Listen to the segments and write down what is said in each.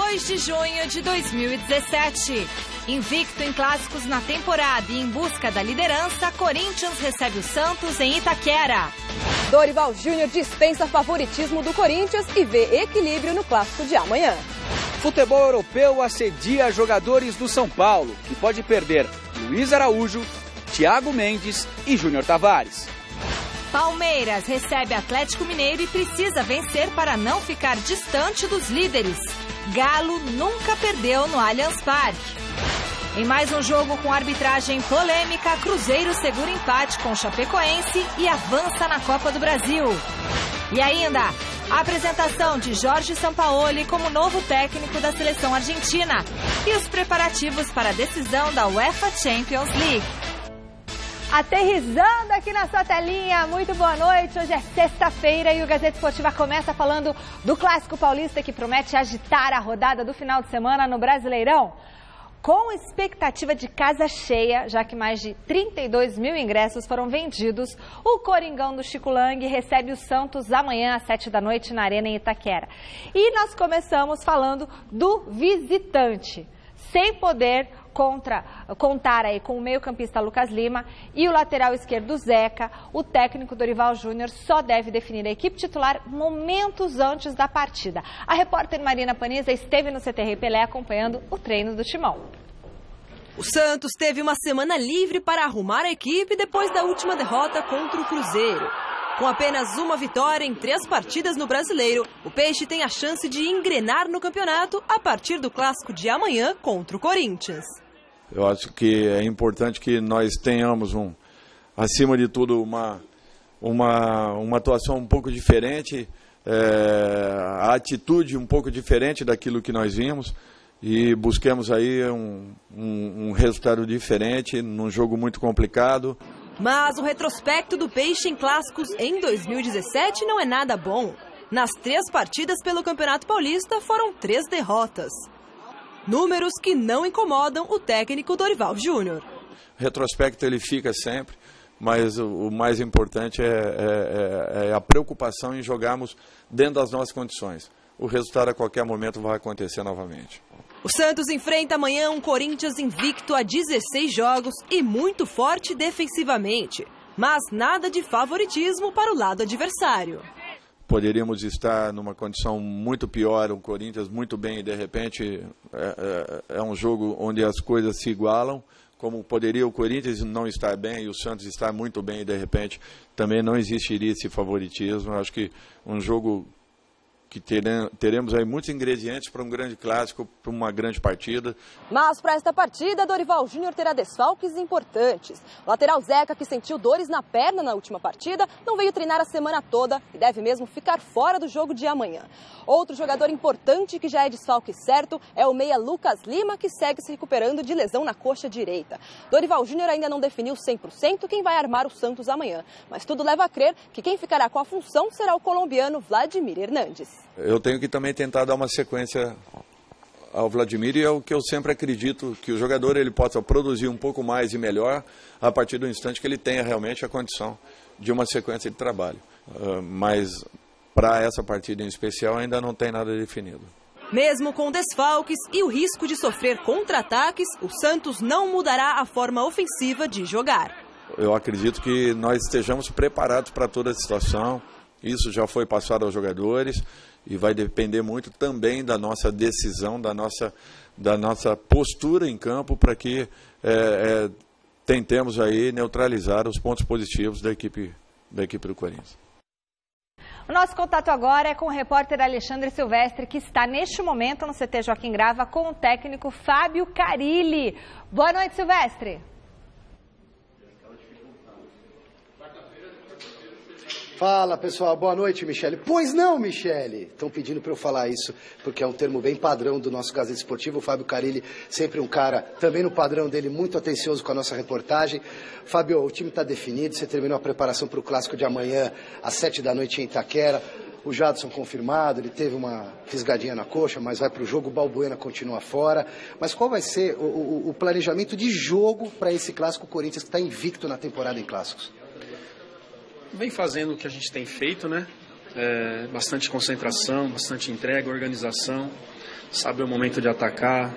2 de junho de 2017. Invicto em clássicos na temporada e em busca da liderança, Corinthians recebe o Santos em Itaquera. Dorival Júnior dispensa favoritismo do Corinthians e vê equilíbrio no clássico de amanhã. Futebol europeu assedia jogadores do São Paulo, que pode perder Luiz Araújo, Thiago Mendes e Júnior Tavares. Palmeiras recebe Atlético Mineiro e precisa vencer para não ficar distante dos líderes. Galo nunca perdeu no Allianz Parque. Em mais um jogo com arbitragem polêmica, Cruzeiro segura empate com Chapecoense e avança na Copa do Brasil. E ainda, a apresentação de Jorge Sampaoli como novo técnico da seleção argentina e os preparativos para a decisão da UEFA Champions League. Aterrissando aqui na sua telinha, muito boa noite. Hoje é sexta-feira e o Gazeta Esportiva começa falando do Clássico Paulista que promete agitar a rodada do final de semana no Brasileirão. Com expectativa de casa cheia, já que mais de 32 mil ingressos foram vendidos, o Coringão do Chico Lang recebe o Santos amanhã às 7 da noite na Arena em Itaquera. E nós começamos falando do visitante, sem poder contar aí com o meio-campista Lucas Lima e o lateral esquerdo Zeca. O técnico Dorival Júnior só deve definir a equipe titular momentos antes da partida. A repórter Marina Paniza esteve no CT Rei Pelé acompanhando o treino do Timão. O Santos teve uma semana livre para arrumar a equipe depois da última derrota contra o Cruzeiro. Com apenas uma vitória em 3 partidas no Brasileiro, o Peixe tem a chance de engrenar no campeonato a partir do clássico de amanhã contra o Corinthians. Eu acho que é importante que nós tenhamos, acima de tudo, uma atuação um pouco diferente, a atitude um pouco diferente daquilo que nós vimos e busquemos aí um resultado diferente num jogo muito complicado. Mas o retrospecto do Peixe em clássicos em 2017 não é nada bom. Nas 3 partidas pelo Campeonato Paulista foram 3 derrotas. Números que não incomodam o técnico Dorival Júnior. O retrospecto ele fica sempre, mas o mais importante é a preocupação em jogarmos dentro das nossas condições. O resultado a qualquer momento vai acontecer novamente. O Santos enfrenta amanhã um Corinthians invicto a 16 jogos e muito forte defensivamente, mas nada de favoritismo para o lado adversário. Poderíamos estar numa condição muito pior, o Corinthians muito bem, e de repente é um jogo onde as coisas se igualam, como poderia o Corinthians não estar bem e o Santos estar muito bem, e de repente também não existiria esse favoritismo. Eu acho que um jogo que teremos aí muitos ingredientes para um grande clássico, para uma grande partida. Mas para esta partida, Dorival Júnior terá desfalques importantes. O lateral Zeca, que sentiu dores na perna na última partida, não veio treinar a semana toda e deve mesmo ficar fora do jogo de amanhã. Outro jogador importante que já é desfalque certo é o meia Lucas Lima, que segue se recuperando de lesão na coxa direita. Dorival Júnior ainda não definiu 100% quem vai armar o Santos amanhã, mas tudo leva a crer que quem ficará com a função será o colombiano Vladimir Hernandes. Eu tenho que também tentar dar uma sequência ao Vladimir e é o que eu sempre acredito, que o jogador ele possa produzir um pouco mais e melhor a partir do instante que ele tenha realmente a condição de uma sequência de trabalho. Mas para essa partida em especial ainda não tem nada definido. Mesmo com desfalques e o risco de sofrer contra-ataques, o Santos não mudará a forma ofensiva de jogar. Eu acredito que nós estejamos preparados para toda a situação. Isso já foi passado aos jogadores e vai depender muito também da nossa decisão, da nossa postura em campo para que tentemos aí neutralizar os pontos positivos da equipe do Corinthians. O nosso contato agora é com o repórter Alexandre Silvestre, que está neste momento no CT Joaquim Grava com o técnico Fábio Carilli. Boa noite, Silvestre. Fala, pessoal. Boa noite, Michele. Pois não, Michele. Estão pedindo para eu falar isso, porque é um termo bem padrão do nosso Gazeta Esportivo. O Fábio Carilli, sempre um cara, também no padrão dele, muito atencioso com a nossa reportagem. Fábio, o time está definido. Você terminou a preparação para o clássico de amanhã, às 7 da noite em Itaquera. O Jadson confirmado, ele teve uma fisgadinha na coxa, mas vai para o jogo. O Balbuena continua fora. Mas qual vai ser o planejamento de jogo para esse clássico Corinthians, que está invicto na temporada em clássicos? Vem fazendo o que a gente tem feito, né? bastante concentração, bastante entrega, organização, saber o momento de atacar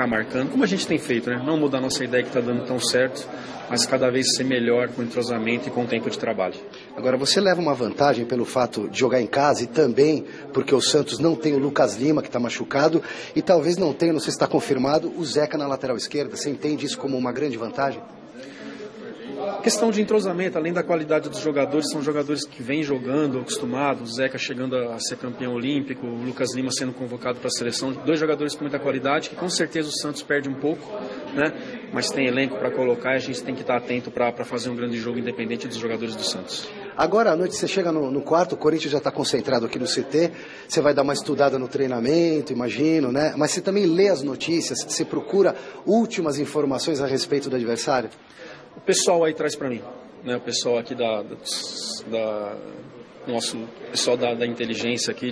marcando, como a gente tem feito, né? Não mudar a nossa ideia que está dando tão certo, mas cada vez ser melhor com entrosamento e com tempo de trabalho. Agora, você leva uma vantagem pelo fato de jogar em casa e também porque o Santos não tem o Lucas Lima, que está machucado, e talvez não tenha, não sei se está confirmado, o Zeca na lateral esquerda. Você entende isso como uma grande vantagem? Questão de entrosamento, além da qualidade dos jogadores, são jogadores que vêm jogando, acostumados, o Zeca chegando a ser campeão olímpico, o Lucas Lima sendo convocado para a seleção, 2 jogadores com muita qualidade, que com certeza o Santos perde um pouco, né? Mas tem elenco para colocar e a gente tem que estar atento para fazer um grande jogo independente dos jogadores do Santos. Agora à noite você chega no quarto, o Corinthians já está concentrado aqui no CT, você vai dar uma estudada no treinamento, imagino, né? Mas você também lê as notícias, você procura últimas informações a respeito do adversário? O pessoal aí traz para mim, né? O pessoal aqui nosso pessoal da inteligência aqui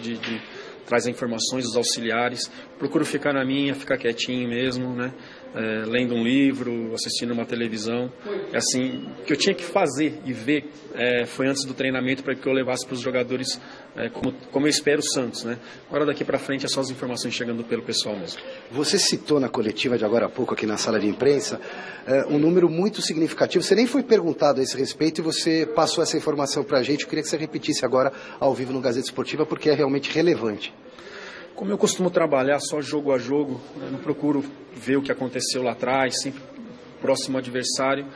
traz informações dos auxiliares. Procuro ficar na minha, ficar quietinho mesmo, né? Lendo um livro, assistindo uma televisão. É assim, o que eu tinha que fazer e ver foi antes do treinamento para que eu levasse para os jogadores como eu espero o Santos, né? Agora daqui para frente é só as informações chegando pelo pessoal mesmo. Você citou na coletiva de agora há pouco aqui na sala de imprensa um número muito significativo. Você nem foi perguntado a esse respeito e você passou essa informação para a gente. Eu queria que você repetisse agora ao vivo no Gazeta Esportiva porque é realmente relevante. Como eu costumo trabalhar só jogo a jogo, eu não procuro ver o que aconteceu lá atrás, sempre próximo ao adversário.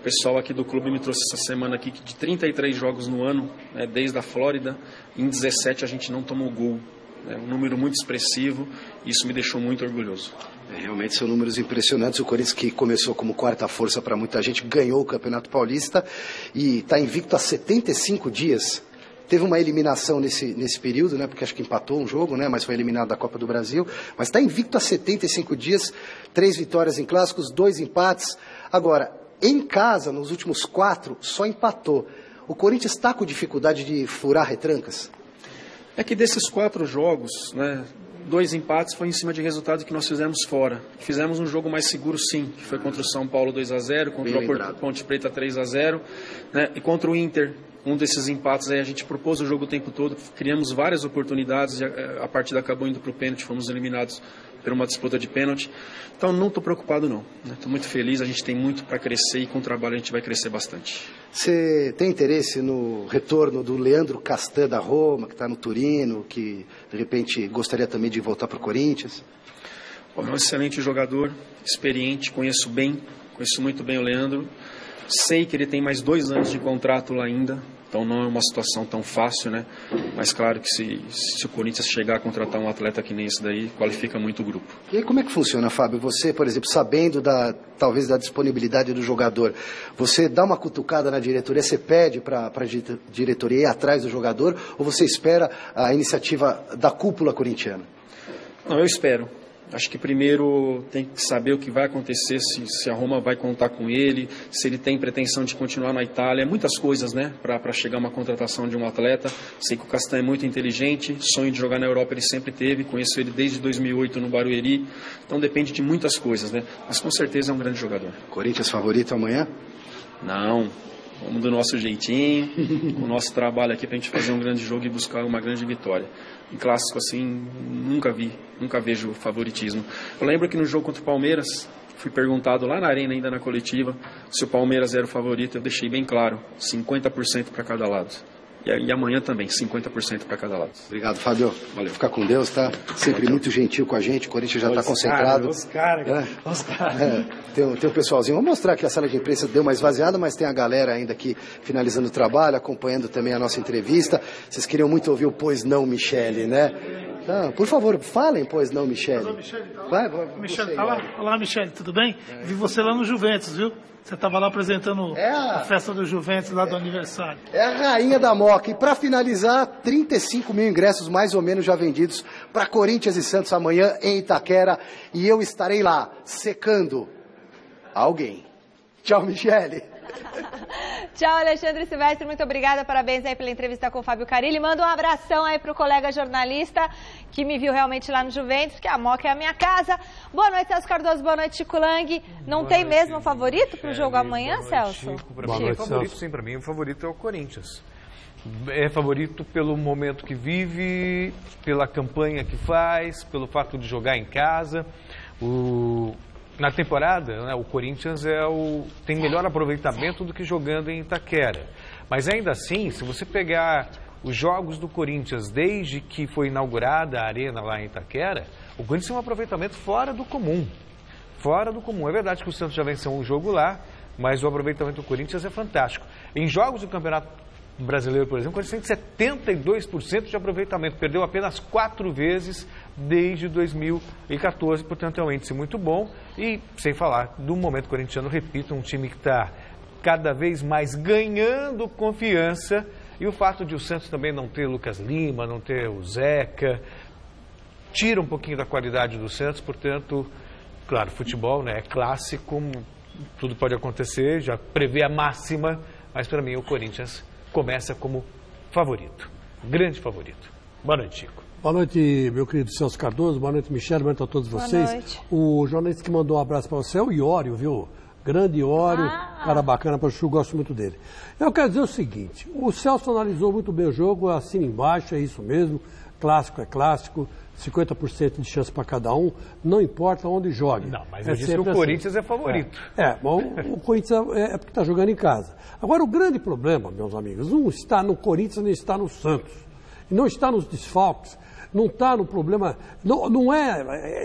O pessoal aqui do clube me trouxe essa semana aqui que de 33 jogos no ano, né, desde a Flórida, em 17 a gente não tomou gol. É um número muito expressivo e isso me deixou muito orgulhoso. Realmente são números impressionantes. O Corinthians, que começou como quarta força para muita gente, ganhou o Campeonato Paulista e está invicto há 75 dias. Teve uma eliminação nesse período, né? Porque acho que empatou um jogo, né? Mas foi eliminado da Copa do Brasil. Mas está invicto há 75 dias, 3 vitórias em clássicos, 2 empates. Agora, em casa, nos últimos 4, só empatou. O Corinthians está com dificuldade de furar retrancas? É que desses 4 jogos, né? 2 empates foi em cima de resultado que nós fizemos fora. Fizemos um jogo mais seguro, sim, que foi contra o São Paulo 2-0, contra o Ponte Preta 3-0, né? E contra o Inter. Um desses empates aí a gente propôs o jogo o tempo todo, criamos várias oportunidades, a partida acabou indo para o pênalti, fomos eliminados por uma disputa de pênalti. Então não estou preocupado não, estou muito feliz, a gente tem muito para crescer e com o trabalho a gente vai crescer bastante. Você tem interesse no retorno do Leandro Castan da Roma, que está no Turino, que de repente gostaria também de voltar para o Corinthians? É um excelente jogador, experiente, conheço muito bem o Leandro. Sei que ele tem mais 2 anos de contrato lá ainda, então não é uma situação tão fácil, né? Mas claro que se o Corinthians chegar a contratar um atleta que nem esse daí, qualifica muito o grupo. E aí como é que funciona, Fábio? Você, por exemplo, sabendo talvez da disponibilidade do jogador, você dá uma cutucada na diretoria, você pede para a diretoria ir atrás do jogador ou você espera a iniciativa da cúpula corintiana? Não, eu espero. Acho que primeiro tem que saber o que vai acontecer, se a Roma vai contar com ele, se ele tem pretensão de continuar na Itália, muitas coisas, né, para chegar a uma contratação de um atleta. Sei que o Castan é muito inteligente, sonho de jogar na Europa ele sempre teve, conheço ele desde 2008 no Barueri, então depende de muitas coisas, né, mas com certeza é um grande jogador. Corinthians favorito amanhã? Não, vamos do nosso jeitinho, com o nosso trabalho aqui para a gente fazer um grande jogo e buscar uma grande vitória. Em clássico assim, nunca vejo favoritismo. Eu lembro que no jogo contra o Palmeiras, fui perguntado lá na arena, ainda na coletiva, se o Palmeiras era o favorito, eu deixei bem claro, 50% para cada lado. E amanhã também, 50% para cada lado. Obrigado, Fábio. Valeu. Fica com Deus, tá? Sempre muito gentil com a gente. O Corinthians já está concentrado. Os caras. Tem um pessoalzinho. Vamos mostrar que a sala de imprensa deu uma esvaziada, mas tem a galera ainda aqui finalizando o trabalho, acompanhando também a nossa entrevista. Vocês queriam muito ouvir o Pois Não, Michele, né? Não, por favor, falem, Pois Não, Michele. Vai, Michele, tá lá. Olá, Michele, tudo bem? Vi você lá no Juventus, viu? Você estava lá apresentando a festa do Juventus lá do aniversário. É a rainha da Moca. E para finalizar, 35 mil ingressos mais ou menos já vendidos para Corinthians e Santos amanhã em Itaquera. E eu estarei lá, secando alguém. Tchau, Michele. Tchau, Alexandre Silvestre, muito obrigada, parabéns aí pela entrevista com o Fábio Carilli. Manda um abração aí pro colega jornalista que me viu realmente lá no Juventus, que a Moca é a minha casa. Boa noite, Celso Cardoso, boa noite, Chico Lang. Não tem mesmo um favorito pro jogo amanhã, Celso? Boa noite, favorito, sim, para mim o favorito é o Corinthians. É favorito pelo momento que vive, pela campanha que faz, pelo fato de jogar em casa. Na temporada, né, o Corinthians tem melhor aproveitamento do que jogando em Itaquera. Mas ainda assim, se você pegar os jogos do Corinthians desde que foi inaugurada a arena lá em Itaquera, o Corinthians tem um aproveitamento fora do comum. Fora do comum. É verdade que o Santos já venceu um jogo lá, mas o aproveitamento do Corinthians é fantástico. Em jogos do Campeonato Brasileiro, por exemplo, o Corinthians tem 72% de aproveitamento. Perdeu apenas 4 vezes desde 2014, portanto é um índice muito bom. E sem falar do momento corintiano, repito, um time que está cada vez mais ganhando confiança. E o fato de o Santos também não ter Lucas Lima, não ter o Zeca, tira um pouquinho da qualidade do Santos, portanto, claro, futebol, né, é clássico, tudo pode acontecer, já prevê a máxima, mas para mim o Corinthians começa como favorito, grande favorito. Boa noite, Chico. Boa noite, meu querido Celso Cardoso, boa noite, Michele, boa noite a todos vocês. Boa noite. O jornalista que mandou um abraço para você é o Iório, viu? Grande Iório, cara bacana para o Chu, gosto muito dele. Eu quero dizer o seguinte, o Celso analisou muito bem o jogo, assina embaixo, é isso mesmo, clássico é clássico, 50% de chance para cada um, não importa onde jogue. Não, mas eu disse que o Corinthians é favorito. O Corinthians é porque está jogando em casa. Agora, o grande problema, meus amigos, não está no Corinthians, nem está no Santos. Não está nos desfalques, não está no problema,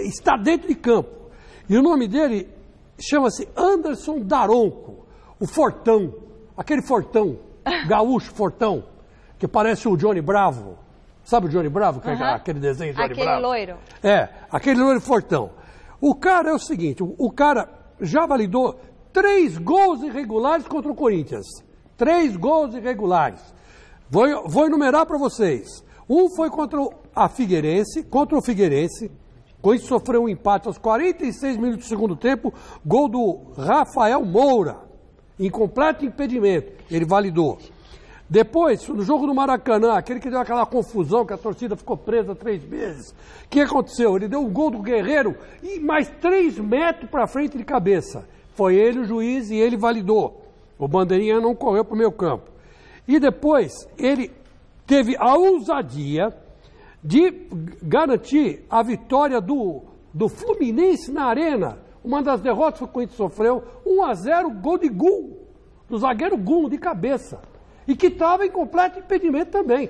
está dentro de campo. E o nome dele chama-se Anderson Daronco, o Fortão, aquele Fortão, gaúcho Fortão, que parece o Johnny Bravo. Sabe o Johnny Bravo? Que é aquele desenho Johnny Bravo? Aquele loiro. Aquele loiro Fortão. O cara é o seguinte, o cara já validou 3 gols irregulares contra o Corinthians. 3 gols irregulares. Vou enumerar para vocês. Um foi contra o Figueirense. O Corinthians sofreu um empate aos 46 minutos do segundo tempo. Gol do Rafael Moura. Em completo impedimento. Ele validou. Depois, no jogo do Maracanã, aquele que deu aquela confusão, que a torcida ficou presa 3 meses. O que aconteceu? Ele deu um gol do Guerreiro e mais 3 metros para frente de cabeça. Foi ele o juiz e ele validou. O bandeirinha não correu para o meio campo. E depois, ele teve a ousadia de garantir a vitória do Fluminense na Arena. Uma das derrotas que o Corinthians sofreu, 1-0, gol de Gum, do zagueiro Gum, de cabeça. E que estava em completo impedimento também.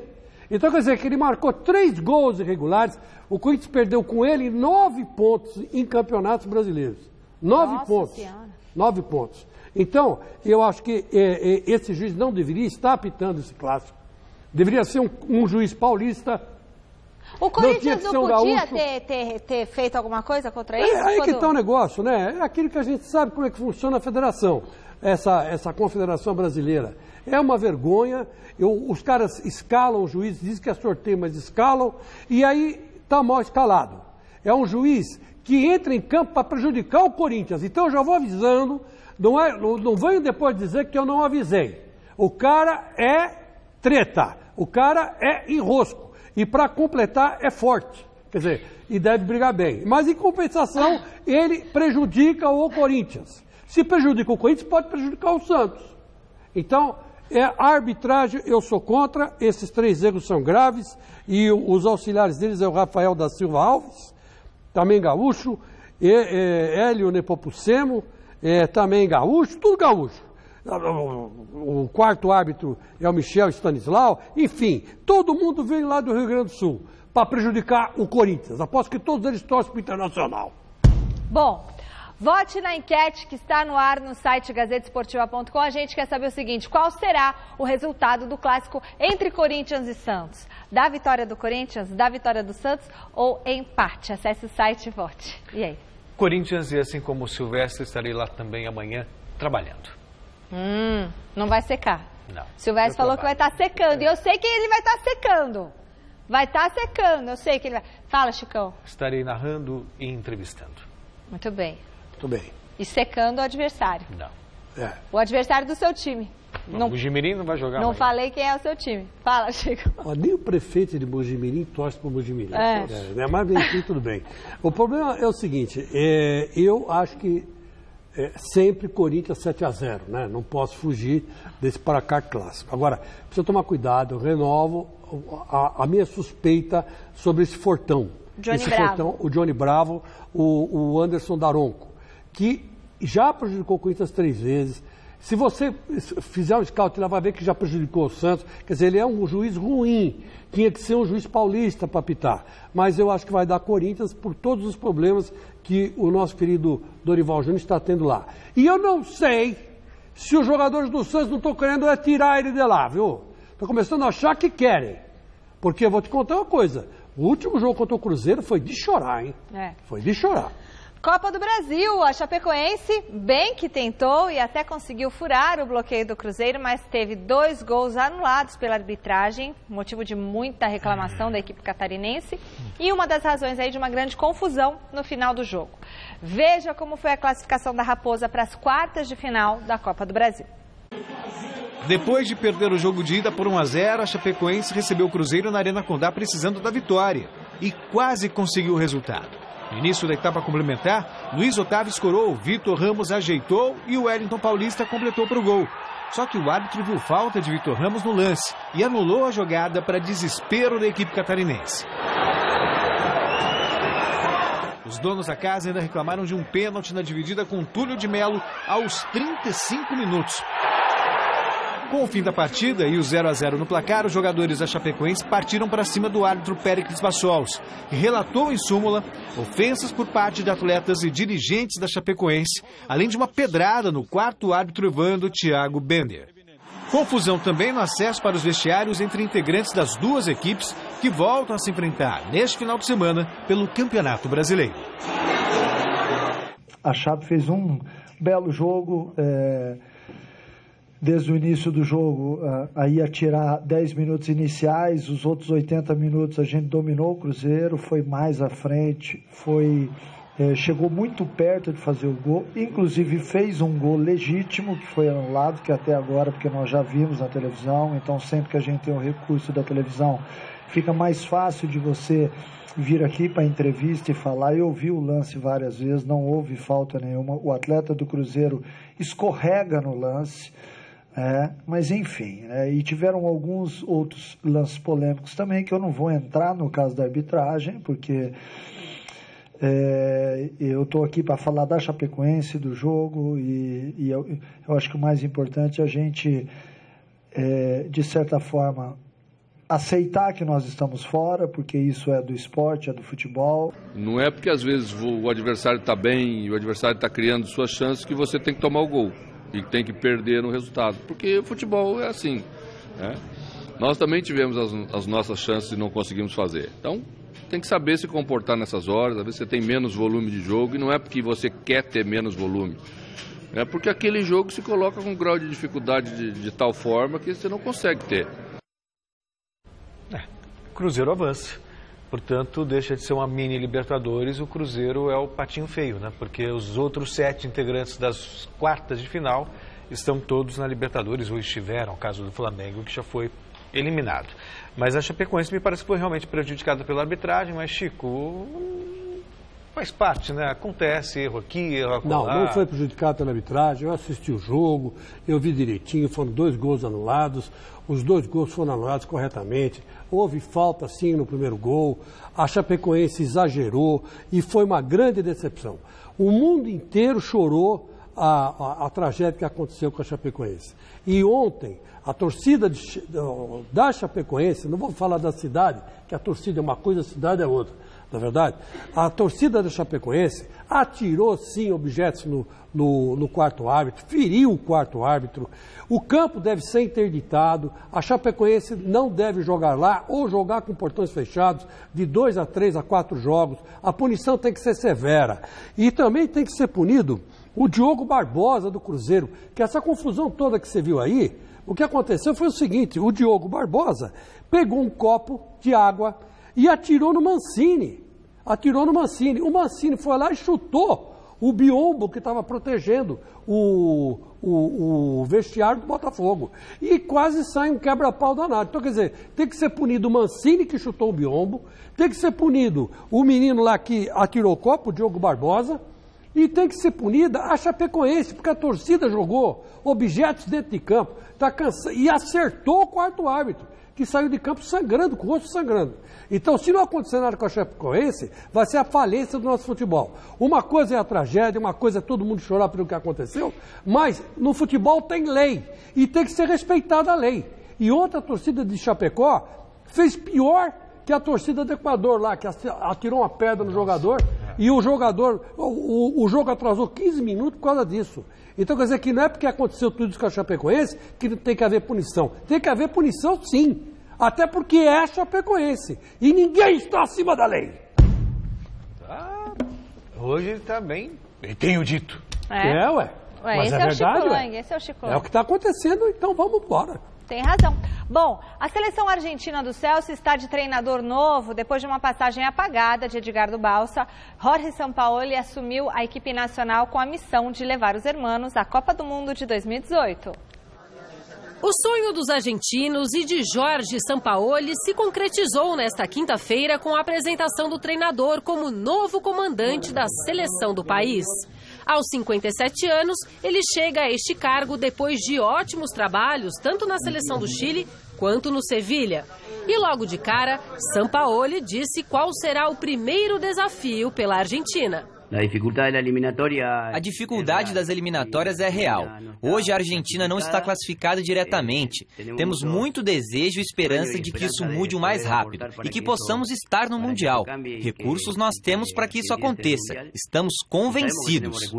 Então, quer dizer, que ele marcou 3 gols irregulares, o Corinthians perdeu com ele 9 pontos em campeonatos brasileiros. 9 pontos. Senhora. 9 pontos. Então, eu acho que esse juiz não deveria estar apitando esse clássico. Deveria ser um juiz paulista. O Corinthians não podia ter feito alguma coisa contra isso? Aí que está o negócio, né? É aquilo que a gente sabe como é que funciona a federação, essa confederação brasileira. É uma vergonha, os caras escalam o juiz, dizem que é sorteio, mas escalam, e aí está mal escalado. É um juiz que entra em campo para prejudicar o Corinthians. Então eu já vou avisando, não venho depois dizer que eu não avisei. O cara é treta, o cara é enrosco. E para completar, é forte. Quer dizer, e deve brigar bem. Mas em compensação, ele prejudica o Corinthians. Se prejudica o Corinthians, pode prejudicar o Santos. Então, a arbitragem, eu sou contra. Esses 3 erros são graves. E os auxiliares deles é o Rafael da Silva Alves, também gaúcho, Hélio Nepomuceno, também gaúcho, tudo gaúcho. O 4º árbitro é o Michel Stanislau, enfim, todo mundo veio lá do Rio Grande do Sul para prejudicar o Corinthians. Aposto que todos eles torcem para o Internacional. Bom, vote na enquete que está no ar no site gazetesportiva.com. A gente quer saber o seguinte, qual será o resultado do clássico entre Corinthians e Santos? Da vitória do Corinthians, da vitória do Santos ou empate? Acesse o site e vote. E aí? Corinthians, e assim como o Silvestre, estarei lá também amanhã trabalhando. Não vai secar. Não. Silvestre falou que vai estar secando. E eu sei que ele vai estar secando. Vai estar secando, eu sei que ele vai. Fala, Chicão. Estarei narrando e entrevistando. Muito bem. Muito bem. E secando o adversário. Não. O adversário do seu time. Não, Mojimirim não vai jogar. Não falei quem é o seu time. Fala, Chico. Nem o prefeito de Mojimirim torce para o Mojimirim. Mas enfim, tudo bem. O problema é o seguinte, eu acho que sempre Corinthians 7-0, né? Não posso fugir desse placar clássico. Agora, precisa tomar cuidado, eu renovo a minha suspeita sobre esse Fortão. Fortão, o Johnny Bravo, o Anderson Daronco, que já prejudicou o Corinthians 3 vezes. Se você fizer um scout lá, vai ver que já prejudicou o Santos. Quer dizer, ele é um juiz ruim. Tinha que ser um juiz paulista para apitar. Mas eu acho que vai dar Corinthians por todos os problemas que o nosso querido Dorival Júnior está tendo lá. E eu não sei se os jogadores do Santos não estão querendo tirar ele de lá, viu? Estão começando a achar que querem. Porque eu vou te contar uma coisa. O último jogo contra o Cruzeiro foi de chorar, hein? Foi de chorar. Copa do Brasil, a Chapecoense bem que tentou e até conseguiu furar o bloqueio do Cruzeiro, mas teve 2 gols anulados pela arbitragem, motivo de muita reclamação da equipe catarinense e uma das razões aí de uma grande confusão no final do jogo. Veja como foi a classificação da Raposa para as quartas de final da Copa do Brasil. Depois de perder o jogo de ida por 1-0, a Chapecoense recebeu o Cruzeiro na Arena Condá precisando da vitória e quase conseguiu o resultado. No início da etapa complementar, Luiz Otávio escorou, Vitor Ramos ajeitou e o Wellington Paulista completou para o gol. Só que o árbitro viu falta de Vitor Ramos no lance e anulou a jogada para desespero da equipe catarinense. Os donos da casa ainda reclamaram de um pênalti na dividida com Túlio de Melo aos 35 minutos. Com o fim da partida e o 0-0 no placar, os jogadores da Chapecoense partiram para cima do árbitro Péricles Bassols, que relatou em súmula ofensas por parte de atletas e dirigentes da Chapecoense, além de uma pedrada no quarto árbitro Evandro Thiago Bender. Confusão também no acesso para os vestiários entre integrantes das duas equipes que voltam a se enfrentar neste final de semana pelo Campeonato Brasileiro. A Chape fez um belo jogo. Desde o início do jogo, aí ia tirar 10 minutos iniciais, os outros 80 minutos a gente dominou o Cruzeiro, foi mais à frente, chegou muito perto de fazer o gol, inclusive fez um gol legítimo, que foi anulado, que até agora, porque nós já vimos na televisão, então sempre que a gente tem o recurso da televisão, fica mais fácil de você vir aqui para a entrevista e falar. Eu vi o lance várias vezes, não houve falta nenhuma, o atleta do Cruzeiro escorrega no lance, mas enfim, e tiveram alguns outros lances polêmicos também, que eu não vou entrar no caso da arbitragem, porque eu estou aqui para falar da Chapecoense, do jogo, e eu acho que o mais importante é a gente, de certa forma, aceitar que nós estamos fora, porque isso é do esporte, é do futebol. Não é porque às vezes o adversário está bem e o adversário está criando suas chances que você tem que tomar o gol. E tem que perder no resultado, porque o futebol é assim, né? Nós também tivemos as nossas chances e não conseguimos fazer. Então, tem que saber se comportar nessas horas. Às vezes você tem menos volume de jogo, e não é porque você quer ter menos volume. É porque aquele jogo se coloca com um grau de dificuldade de tal forma que você não consegue ter. Cruzeiro avança. Portanto, deixa de ser uma mini Libertadores, o Cruzeiro é o patinho feio, né? Porque os outros 7 integrantes das quartas de final estão todos na Libertadores, ou estiveram, no caso do Flamengo, que já foi eliminado. Mas a Chapecoense me parece que foi realmente prejudicada pela arbitragem, mas, Chico, faz parte, né? Acontece, erro aqui, erro acolá. Não foi prejudicado pela arbitragem, eu assisti o jogo, eu vi direitinho, foram 2 gols anulados, os 2 gols foram anulados corretamente, houve falta sim no primeiro gol, a Chapecoense exagerou e foi uma grande decepção. O mundo inteiro chorou a tragédia que aconteceu com a Chapecoense. E ontem, a torcida da Chapecoense, não vou falar da cidade, que a torcida é uma coisa, a cidade é outra, na verdade, a torcida da Chapecoense atirou sim objetos no quarto árbitro, feriu o quarto árbitro, o campo deve ser interditado, a Chapecoense não deve jogar lá ou jogar com portões fechados de 2 a 3 a 4 jogos, a punição tem que ser severa e também tem que ser punido o Diogo Barbosa do Cruzeiro, que essa confusão toda que você viu aí, o que aconteceu foi o seguinte, o Diogo Barbosa pegou um copo de água e atirou no Mancini. O Mancini foi lá e chutou o biombo que estava protegendo o vestiário do Botafogo. E quase sai um quebra-pau danado. Então, quer dizer, tem que ser punido o Mancini que chutou o biombo, tem que ser punido o menino lá que atirou o copo, o Diogo Barbosa, E tem que ser punida a Chapecoense, porque a torcida jogou objetos dentro de campo e acertou o quarto árbitro, que saiu de campo sangrando, com o rosto sangrando. Então, se não acontecer nada com a Chapecoense, vai ser a falência do nosso futebol. Uma coisa é a tragédia, uma coisa é todo mundo chorar pelo que aconteceu, mas no futebol tem lei e tem que ser respeitada a lei. E outra torcida de Chapecó fez pior que a torcida do Equador lá, que atirou uma pedra no jogador e o jogador, o jogo atrasou 15 minutos por causa disso. Então quer dizer que não é porque aconteceu tudo isso com a Chapecoense que tem que haver punição. Tem que haver punição sim, até porque é a Chapecoense e ninguém está acima da lei. Hoje ele está bem, eu tenho dito. Ué. Mas esse é verdade, esse é o Chico Lang. É o que está acontecendo, então vamos embora. Tem razão. Bom, a seleção argentina do Celso está de treinador novo depois de uma passagem apagada de Edgardo Balsa. Jorge Sampaoli assumiu a equipe nacional com a missão de levar os hermanos à Copa do Mundo de 2018. O sonho dos argentinos e de Jorge Sampaoli se concretizou nesta quinta-feira com a apresentação do treinador como novo comandante da seleção do país. Aos 57 anos, ele chega a este cargo depois de ótimos trabalhos, tanto na seleção do Chile quanto no Sevilha. E logo de cara, Sampaoli disse qual será o primeiro desafio pela Argentina. A dificuldade das eliminatórias é real. Hoje a Argentina não está classificada diretamente. Temos muito desejo e esperança de que isso mude o mais rápido e que possamos estar no Mundial. Recursos nós temos para que isso aconteça. Estamos convencidos.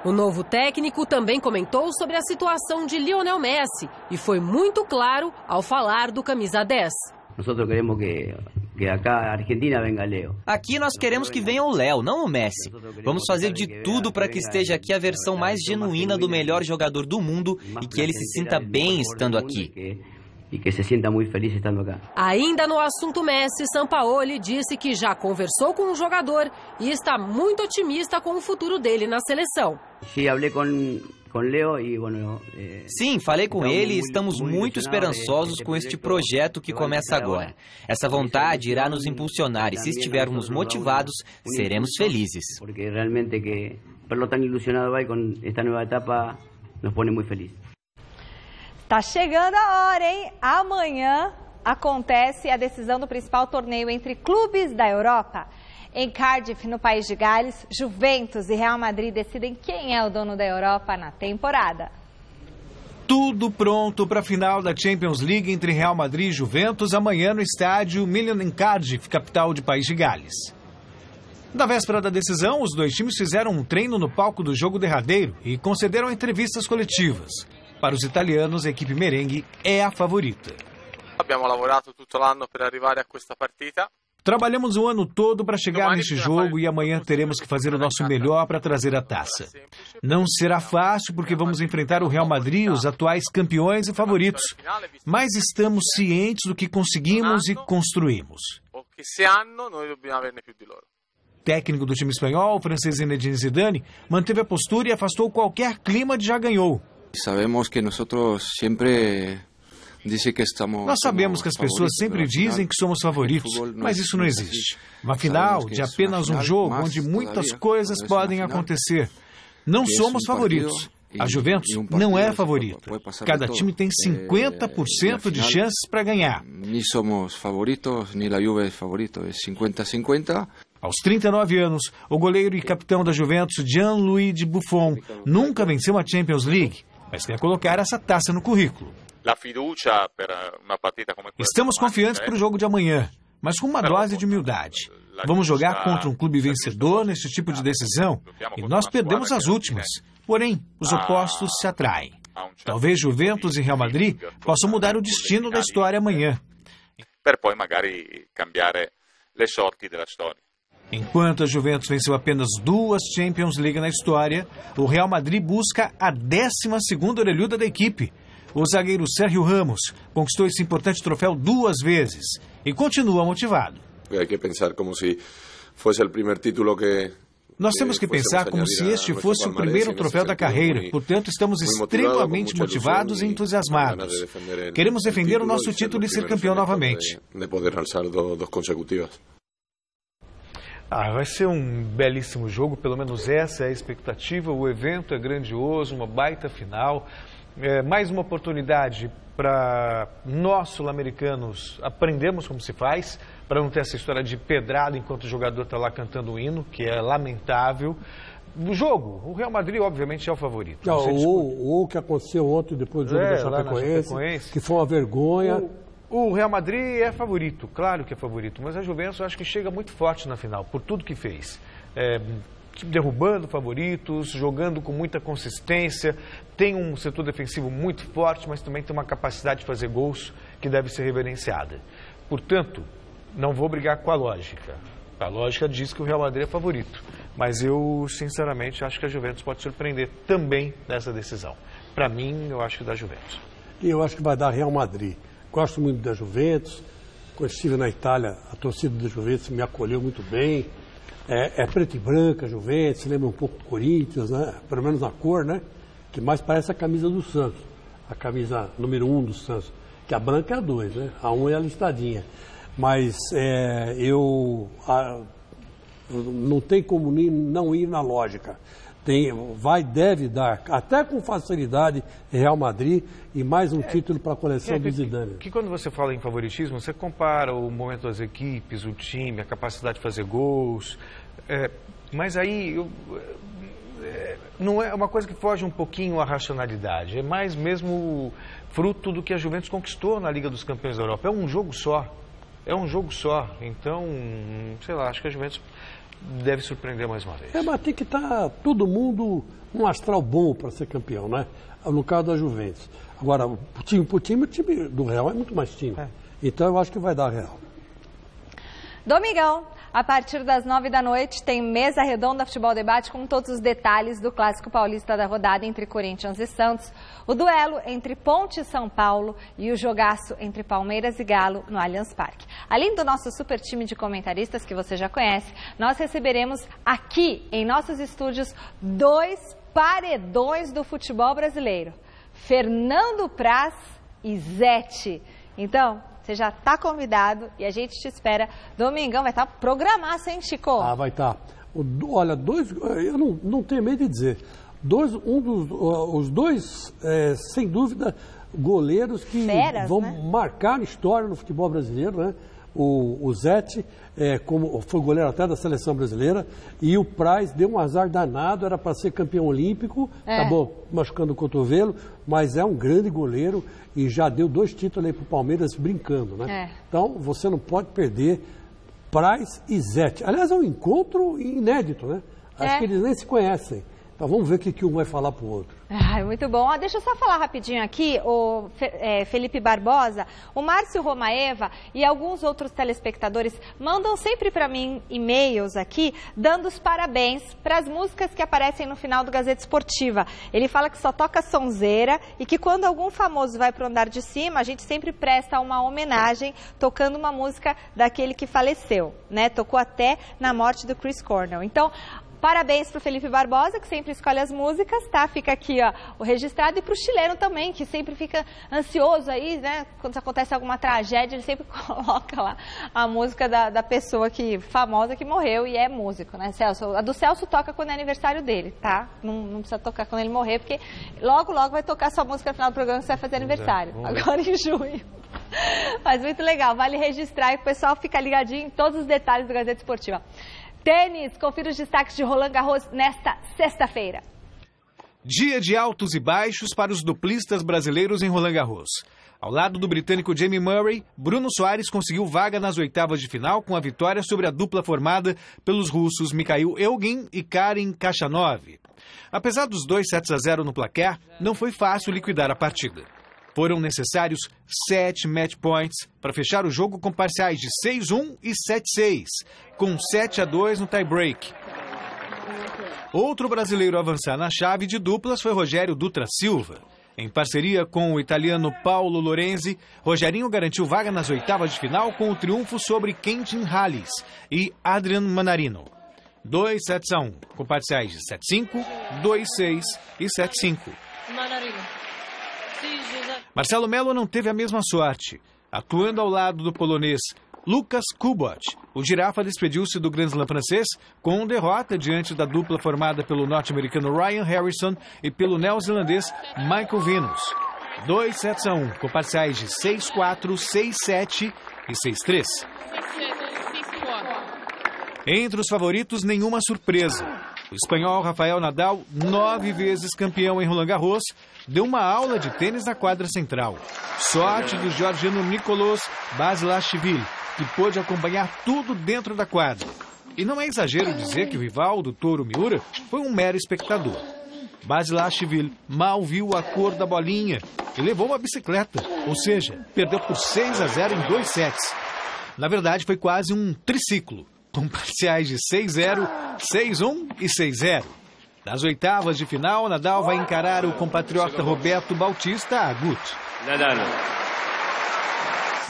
O novo técnico também comentou sobre a situação de Lionel Messi e foi muito claro ao falar do camisa 10. Aqui nós queremos que venha o Léo, não o Messi. Vamos fazer de tudo para que esteja aqui a versão mais genuína do melhor jogador do mundo e que ele se sinta bem estando aqui. Ainda no assunto Messi, Sampaoli disse que já conversou com o jogador e está muito otimista com o futuro dele na seleção. Sim, falei com ele e estamos muito esperançosos com este projeto que começa agora. Essa vontade irá nos impulsionar e se estivermos motivados, seremos felizes. Tá chegando a hora, hein? Amanhã acontece a decisão do principal torneio entre clubes da Europa. Em Cardiff, no país de Gales, Juventus e Real Madrid decidem quem é o dono da Europa na temporada. Tudo pronto para a final da Champions League entre Real Madrid e Juventus amanhã no estádio Millennium em Cardiff, capital de País de Gales. Na véspera da decisão, os dois times fizeram um treino no palco do jogo derradeiro e concederam entrevistas coletivas. Para os italianos, a equipe merengue é a favorita. Abbiamo lavorato tutto l'anno per arrivare a questa partita. Trabalhamos o ano todo para chegar neste jogo e amanhã teremos que fazer o nosso melhor para trazer a taça. Não será fácil porque vamos enfrentar o Real Madrid, os atuais campeões e favoritos. Mas estamos cientes do que conseguimos e construímos. Técnico do time espanhol, o francês Zinedine Zidane, manteve a postura e afastou qualquer clima de já ganhou. Nós sabemos que as pessoas sempre dizem que somos favoritos, mas isso não existe. Uma final de apenas um jogo onde muitas coisas podem acontecer. Não somos favoritos. A Juventus não é favorita. Cada time tem 50% de chances para ganhar. Nem somos favoritos, nem a Juve é favorito. É 50-50. Aos 39 anos, o goleiro e capitão da Juventus, Gianluigi Buffon, nunca venceu uma Champions League, mas quer colocar essa taça no currículo. Estamos confiantes para o jogo de amanhã, mas com uma dose de humildade. Vamos jogar contra um clube vencedor nesse tipo de decisão e nós perdemos as últimas. Porém, os opostos se atraem. Talvez Juventus e Real Madrid possam mudar o destino da história amanhã. Enquanto a Juventus venceu apenas 2 Champions League na história, o Real Madrid busca a 12ª orelhuda da equipe. O zagueiro Sérgio Ramos conquistou esse importante troféu 2 vezes e continua motivado. Nós temos que pensar como se este fosse o primeiro troféu da carreira. Portanto, estamos extremamente motivados e entusiasmados. Queremos defender o nosso título e ser campeão novamente. Vai ser um belíssimo jogo, pelo menos essa é a expectativa. O evento é grandioso, uma baita final. Mais uma oportunidade para nós, sul-americanos, aprendermos como se faz, para não ter essa história de pedrada enquanto o jogador está lá cantando o hino, que é lamentável. No jogo, o Real Madrid, obviamente, é o favorito. O que aconteceu ontem, depois do jogo da Chapecoense, que foi uma vergonha. O Real Madrid é favorito, claro que é favorito, mas a Juventus eu acho que chega muito forte na final, por tudo que fez. Derrubando favoritos, jogando com muita consistência, tem um setor defensivo muito forte, mas também tem uma capacidade de fazer gols que deve ser reverenciada. Portanto, não vou brigar com a lógica. A lógica diz que o Real Madrid é favorito, mas eu, sinceramente, acho que a Juventus pode surpreender também nessa decisão. Para mim, eu acho que dá Juventus. E eu acho que vai dar Real Madrid. Gosto muito da Juventus. Quando estive na Itália, a torcida da Juventus me acolheu muito bem. É preto e branca a Juventus, lembra um pouco do Corinthians, né? Pelo menos na cor, né? Que mais parece a camisa do Santos, a camisa número 1 do Santos, que a branca é a 2, né? A 1 é a listadinha. Mas não tem como não ir na lógica. Deve dar, até com facilidade, Real Madrid e mais um título para a coleção do Zidane. Que quando você fala em favoritismo, você compara o momento das equipes, o time, a capacidade de fazer gols, mas aí não é uma coisa que foge um pouquinho à racionalidade, é mais mesmo fruto do que a Juventus conquistou na Liga dos Campeões da Europa. É um jogo só, então, sei lá, acho que a Juventus deve surpreender mais uma vez. Mas tem que estar todo mundo num astral bom para ser campeão, né? No caso da Juventus. Agora, o time do Real é muito mais time. Então eu acho que vai dar Real. Domingão, a partir das 9h tem mesa redonda Futebol Debate com todos os detalhes do Clássico Paulista da rodada entre Corinthians e Santos, o duelo entre Ponte e São Paulo e o jogaço entre Palmeiras e Galo no Allianz Parque. Além do nosso super time de comentaristas que você já conhece, nós receberemos aqui em nossos estúdios 2 paredões do futebol brasileiro, Fernando Praz e Zete. Então, você já está convidado e a gente te espera. Domingão vai estar programaço, hein, Chico? Vai estar. Olha, eu não tenho medo de dizer. Os dois, sem dúvida, goleiros que vão marcar história no futebol brasileiro, né? O Zete, como foi goleiro até da seleção brasileira, e o Praz deu um azar danado, era para ser campeão olímpico, acabou machucando o cotovelo, mas é um grande goleiro e já deu 2 títulos aí para o Palmeiras brincando, né? Então, você não pode perder Praz e Zete. Aliás, é um encontro inédito, né? Acho que eles nem se conhecem. Então, vamos ver o que um vai falar para o outro. Muito bom. Deixa eu só falar rapidinho aqui, o Felipe Barbosa, o Márcio Romaeva e alguns outros telespectadores mandam sempre para mim e-mails aqui, dando os parabéns para as músicas que aparecem no final do Gazeta Esportiva. Ele fala que só toca sonzeira e que quando algum famoso vai para o andar de cima, a gente sempre presta uma homenagem tocando uma música daquele que faleceu, né? Tocou até na morte do Chris Cornell. Então, parabéns para o Felipe Barbosa, que sempre escolhe as músicas, tá? Fica aqui, ó, o registrado. E para o chileno também, que sempre fica ansioso aí, né? Quando acontece alguma tragédia, ele sempre coloca lá a música da pessoa famosa que morreu e é músico, né, Celso? A do Celso toca quando é aniversário dele, tá? Não precisa tocar quando ele morrer, porque logo vai tocar sua música no final do programa que você vai fazer aniversário. Agora em junho. Mas muito legal, vale registrar e o pessoal fica ligadinho em todos os detalhes do Gazeta Esportiva. Tênis, confira os destaques de Roland Garros nesta sexta-feira. Dia de altos e baixos para os duplistas brasileiros em Roland Garros. Ao lado do britânico Jamie Murray, Bruno Soares conseguiu vaga nas oitavas de final com a vitória sobre a dupla formada pelos russos Mikhail Elgin e Karen Khachanov. Apesar dos 2-0 no placar, não foi fácil liquidar a partida. Foram necessários 7 match points para fechar o jogo com parciais de 6-1 e 7-6, com 7-2 no tie-break. Outro brasileiro a avançar na chave de duplas foi Rogério Dutra Silva. Em parceria com o italiano Paolo Lorenzi, Rogerinho garantiu vaga nas oitavas de final com o triunfo sobre Quentin Halys e Adrian Manarino. 2-1, com parciais de 7-5, 2-6 e 7-5. Marcelo Melo não teve a mesma sorte. Atuando ao lado do polonês Lucas Kubot. O girafa despediu-se do Grand Slam francês com derrota diante da dupla formada pelo norte-americano Ryan Harrison e pelo neozelandês Michael Venus. 2-1, com parciais de 6-4, 6-7 e 6-3. Entre os favoritos, nenhuma surpresa. O espanhol Rafael Nadal, 9 vezes campeão em Roland Garros, deu uma aula de tênis na quadra central. Sorte do georgiano Nicolas Basilashvili, que pôde acompanhar tudo dentro da quadra. E não é exagero dizer que o rival do Toru Miura foi um mero espectador. Basilashvili mal viu a cor da bolinha e levou uma bicicleta, ou seja, perdeu por 6-0 em 2 sets. Na verdade, foi quase um triciclo, com parciais de 6-0, 6-1 e 6-0. Nas oitavas de final, Nadal vai encarar o compatriota Roberto Bautista Agut.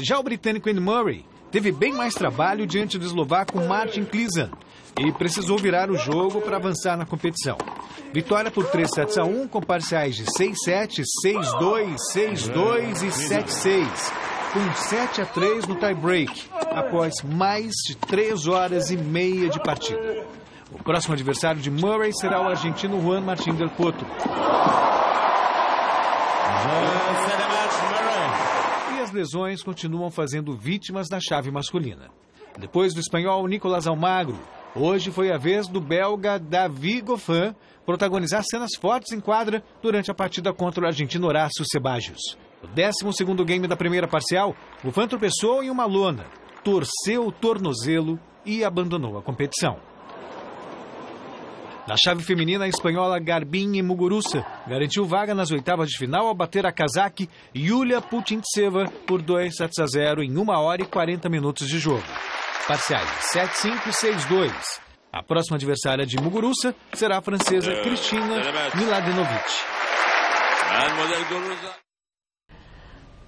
Já o britânico Andy Murray teve bem mais trabalho diante do eslovaco Martin Klizan e precisou virar o jogo para avançar na competição. Vitória por 3-1 com parciais de 6-7, 6-2, 6-2 e 7-6, com 7-3 no tie-break, após mais de 3 horas e meia de partida. O próximo adversário de Murray será o argentino Juan Martín del Potro. E as lesões continuam fazendo vítimas da chave masculina. Depois do espanhol Nicolás Almagro, hoje foi a vez do belga David Goffin protagonizar cenas fortes em quadra durante a partida contra o argentino Horácio Ceballos. No 12º game da primeira parcial, Goffin tropeçou em uma lona, torceu o tornozelo e abandonou a competição. Na chave feminina, a espanhola Garbine Muguruza garantiu vaga nas oitavas de final ao bater a cazaque Yulia Putintseva por 2-0 em 1 hora e 40 minutos de jogo. Parciais 7-5 e 6-2. A próxima adversária de Muguruza será a francesa Kristina Mladenovic.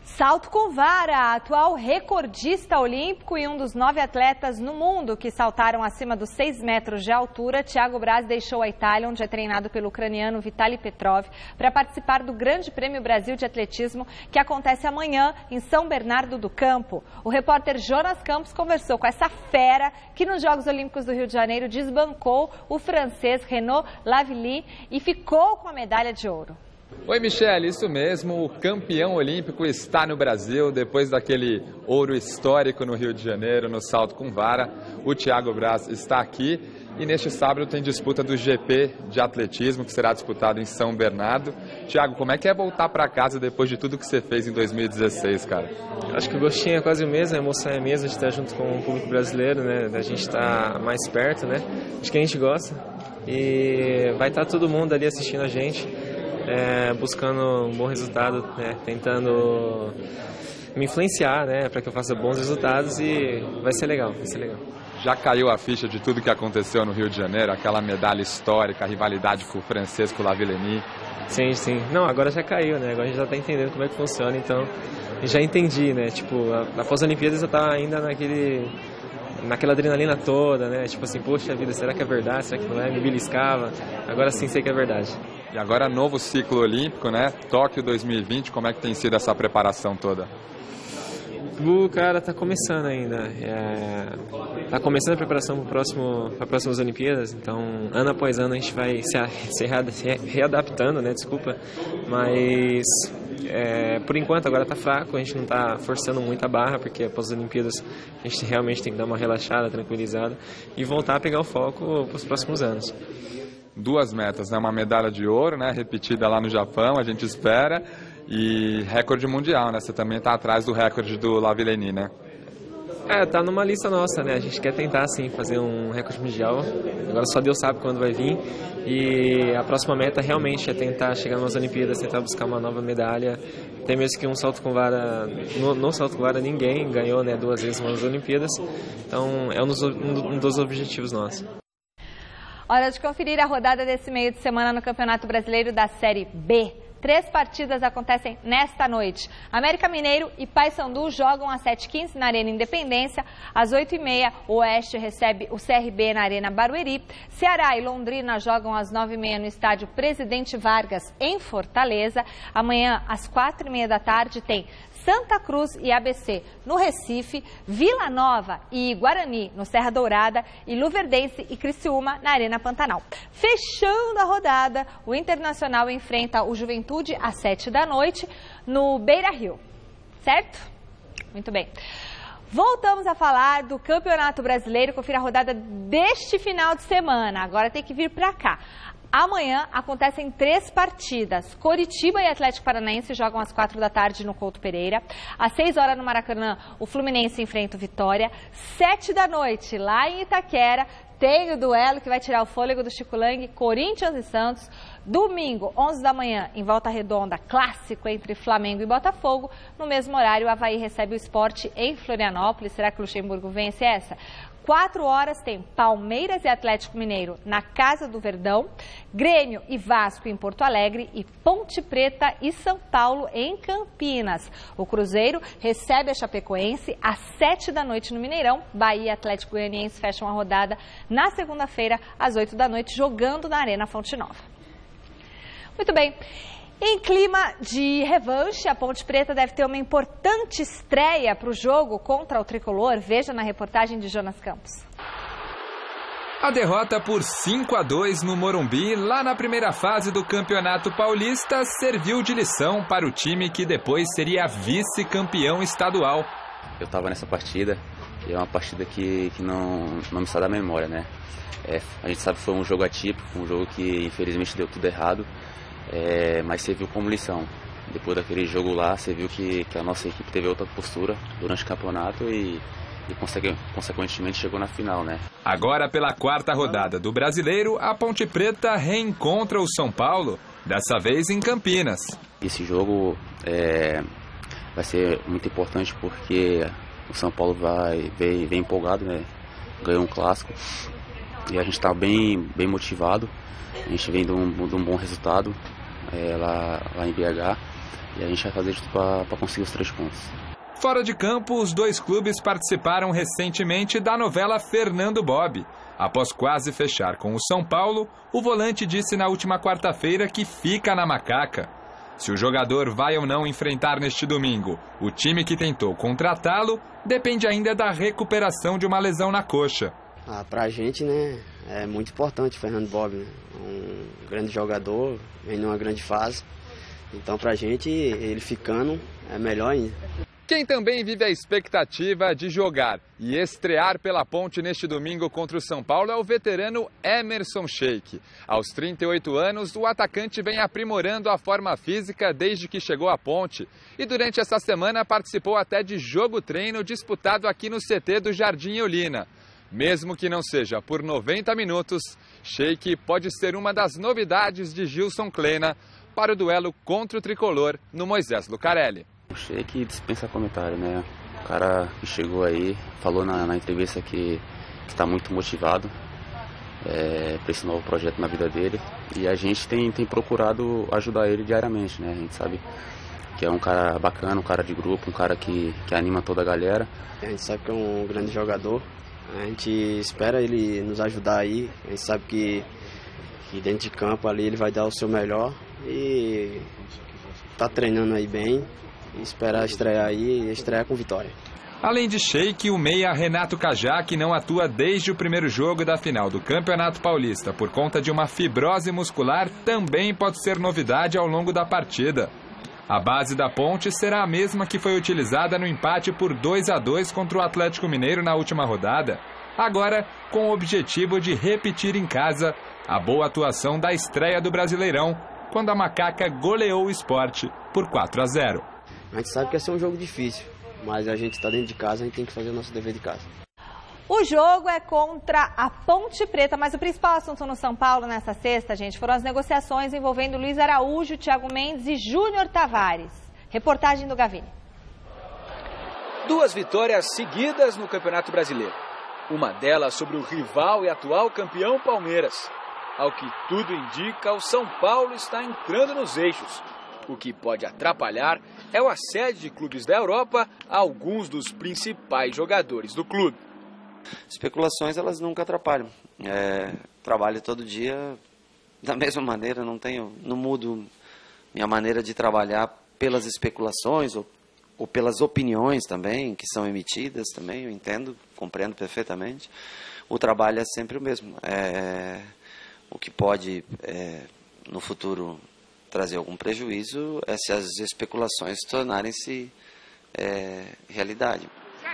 Salto com vara, atual recordista olímpico e um dos 9 atletas no mundo que saltaram acima dos 6 metros de altura, Thiago Braz deixou a Itália, onde é treinado pelo ucraniano Vitaly Petrov, para participar do Grande Prêmio Brasil de Atletismo, que acontece amanhã em São Bernardo do Campo. O repórter Jonas Campos conversou com essa fera que nos Jogos Olímpicos do Rio de Janeiro desbancou o francês Renaud Lavilley e ficou com a medalha de ouro. Oi, Michele, isso mesmo, o campeão olímpico está no Brasil depois daquele ouro histórico no Rio de Janeiro, no salto com vara. O Thiago Braz está aqui e neste sábado tem disputa do GP de atletismo que será disputado em São Bernardo. Thiago, como é que é voltar para casa depois de tudo que você fez em 2016, cara? Acho que o gostinho é quase o mesmo, a emoção é a mesma de estar junto com o público brasileiro, né? Da gente estar mais perto, né? De quem a gente gosta e vai estar todo mundo ali assistindo a gente. Buscando um bom resultado, né, tentando me influenciar, né, para que eu faça bons resultados e vai ser legal, vai ser legal. Já caiu a ficha de tudo que aconteceu no Rio de Janeiro, aquela medalha histórica, a rivalidade com o francês, com o Lavilley? Sim, sim. Não, agora já caiu, né, agora a gente já está entendendo como é que funciona, então já entendi, né, tipo, após as Olimpíadas eu estava ainda naquela adrenalina toda, né, tipo assim, poxa vida, será que é verdade, será que não é, me beliscava, agora sim sei que é verdade. E agora novo ciclo olímpico, né? Tóquio 2020, como é que tem sido essa preparação toda? O cara tá começando ainda. Tá começando a preparação para as próximas Olimpíadas, então ano após ano a gente vai se readaptando, né? Desculpa. Mas por enquanto agora tá fraco, a gente não tá forçando muito a barra, porque após as Olimpíadas a gente realmente tem que dar uma relaxada, tranquilizada e voltar a pegar o foco para os próximos anos. 2 metas, né? Uma medalha de ouro, né? Repetida lá no Japão, a gente espera, e recorde mundial, né? Você também está atrás do recorde do Lavilley, né? Tá numa lista nossa, né? A gente quer tentar, sim, fazer um recorde mundial. Agora só Deus sabe quando vai vir. E a próxima meta realmente é tentar chegar nas Olimpíadas, tentar buscar uma nova medalha. Tem mesmo que um salto com vara, no salto com vara ninguém ganhou, né? 2 vezes nas Olimpíadas. Então é um dos objetivos nossos. Hora de conferir a rodada desse meio de semana no Campeonato Brasileiro da Série B. 3 partidas acontecem nesta noite. América Mineiro e Paysandu jogam às 7h15 na Arena Independência. Às 8h30, o Oeste recebe o CRB na Arena Barueri. Ceará e Londrina jogam às 9h30 no estádio Presidente Vargas, em Fortaleza. Amanhã, às 4h30 da tarde, tem Santa Cruz e ABC no Recife, Vila Nova e Guarani no Serra Dourada e Luverdense e Criciúma na Arena Pantanal. Fechando a rodada, o Internacional enfrenta o Juventude às 7 da noite no Beira-Rio. Certo? Muito bem. Voltamos a falar do Campeonato Brasileiro. Confira a rodada deste final de semana. Agora tem que vir para cá. Amanhã acontecem 3 partidas. Coritiba e Atlético Paranaense jogam às 4 da tarde no Couto Pereira. Às 6 horas no Maracanã, o Fluminense enfrenta o Vitória. 7 da noite, lá em Itaquera, tem o duelo que vai tirar o fôlego do Chico Lang, Corinthians e Santos. Domingo, 11 da manhã, em Volta Redonda, clássico entre Flamengo e Botafogo. No mesmo horário, o Avaí recebe o Sport em Florianópolis. Será que o Luxemburgo vence essa? 4 horas tem Palmeiras e Atlético Mineiro na Casa do Verdão, Grêmio e Vasco em Porto Alegre e Ponte Preta e São Paulo em Campinas. O Cruzeiro recebe a Chapecoense às 7 da noite no Mineirão. Bahia e Atlético Goianiense fecham a rodada na segunda-feira às 8 da noite, jogando na Arena Fonte Nova. Muito bem. Em clima de revanche, a Ponte Preta deve ter uma importante estreia para o jogo contra o Tricolor. Veja na reportagem de Jonas Campos. A derrota por 5-2 no Morumbi, lá na primeira fase do Campeonato Paulista, serviu de lição para o time que depois seria vice-campeão estadual. Eu estava nessa partida e é uma partida que não me sai da memória, né? A gente sabe que foi um jogo atípico, um jogo que infelizmente deu tudo errado. Mas serviu como lição. Depois daquele jogo lá, você viu que a nossa equipe teve outra postura durante o campeonato e consequentemente chegou na final, né? Agora, pela 4ª rodada do Brasileiro, a Ponte Preta reencontra o São Paulo, dessa vez em Campinas. Esse jogo vai ser muito importante porque o São Paulo vem empolgado, né? Ganhou um clássico e a gente está bem motivado. A gente vem de um bom resultado lá em BH e a gente vai fazer tudo para conseguir os 3 pontos. Fora de campo, os 2 clubes participaram recentemente da novela Fernando Bob. Após quase fechar com o São Paulo, o volante disse na última quarta-feira que fica na macaca. Se o jogador vai ou não enfrentar neste domingo o time que tentou contratá-lo, depende ainda da recuperação de uma lesão na coxa. Pra gente, né, é muito importante o Fernando Bob, né? Um grande jogador, vem numa grande fase. Então pra gente, ele ficando é melhor ainda. Quem também vive a expectativa de jogar e estrear pela Ponte neste domingo contra o São Paulo é o veterano Emerson Sheik. Aos 38 anos, o atacante vem aprimorando a forma física desde que chegou à Ponte. E durante essa semana participou até de jogo-treino disputado aqui no CT do Jardim Eulina. Mesmo que não seja por 90 minutos, Sheik pode ser uma das novidades de Gilson Klena para o duelo contra o Tricolor no Moisés Lucarelli. O Sheik dispensa comentário, né? O cara que chegou aí falou na entrevista que está muito motivado para esse novo projeto na vida dele. E a gente tem procurado ajudar ele diariamente, né? A gente sabe que é um cara bacana, um cara de grupo, um cara que anima toda a galera. A gente sabe que é um grande jogador. A gente espera ele nos ajudar aí. A gente sabe que dentro de campo ali ele vai dar o seu melhor. E tá treinando aí bem. E esperar estrear aí e estrear com vitória. Além de Sheik, o meia Renato Cajá, que não atua desde o primeiro jogo da final do Campeonato Paulista por conta de uma fibrose muscular, também pode ser novidade ao longo da partida. A base da Ponte será a mesma que foi utilizada no empate por 2-2 contra o Atlético Mineiro na última rodada. Agora, com o objetivo de repetir em casa a boa atuação da estreia do Brasileirão, quando a Macaca goleou o Sport por 4-0. A gente sabe que vai ser um jogo difícil, mas a gente está dentro de casa, a gente tem que fazer o nosso dever de casa. O jogo é contra a Ponte Preta, mas o principal assunto no São Paulo nessa sexta, gente, foram as negociações envolvendo Luiz Araújo, Thiago Mendes e Júnior Tavares. Reportagem do Gavini. 2 vitórias seguidas no Campeonato Brasileiro. Uma delas sobre o rival e atual campeão Palmeiras. Ao que tudo indica, o São Paulo está entrando nos eixos. O que pode atrapalhar é o assédio de clubes da Europa a alguns dos principais jogadores do clube. Especulações, elas nunca atrapalham. Trabalho todo dia da mesma maneira, não mudo minha maneira de trabalhar pelas especulações ou ou pelas opiniões também que são emitidas também, eu entendo, compreendo perfeitamente. O trabalho é sempre o mesmo. O que pode, no futuro, trazer algum prejuízo é se as especulações tornarem-se realidade.